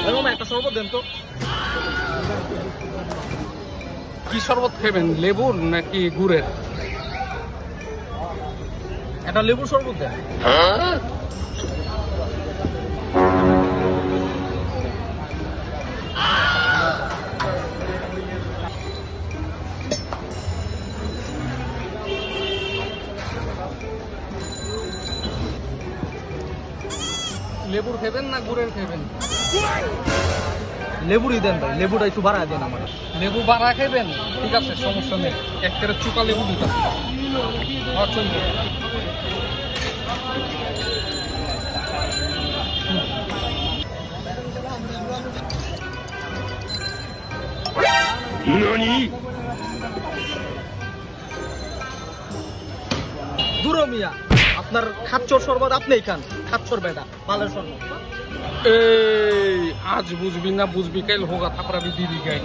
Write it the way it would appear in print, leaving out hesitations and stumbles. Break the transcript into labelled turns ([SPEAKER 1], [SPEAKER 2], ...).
[SPEAKER 1] এরকম একটা শরবত দেন তো। কি শরবত খাবেন, লেবুর নাকি গুড়ের? একটা লেবুর শরবত দেন। লেবুর খাবেন না গুড়ের খাবেন?
[SPEAKER 2] লেবুরই দেন ভাই, লেবুটা একটু বাড়ায় দেন আমার।
[SPEAKER 1] লেবু বাড়া খাবেন? ঠিক আছে, সমস্যা নেই, একটা চুকা লেবু দিতাম। চলবে।
[SPEAKER 2] দূর মিয়া, আপনার খাচ্চর শরবত আপনিই খান, খাচ্চর বেটা মালের শরবত।
[SPEAKER 1] এই আজ বুঝবি না বুঝবি, কাল হোগা থাপড়াবি দিদি গাই।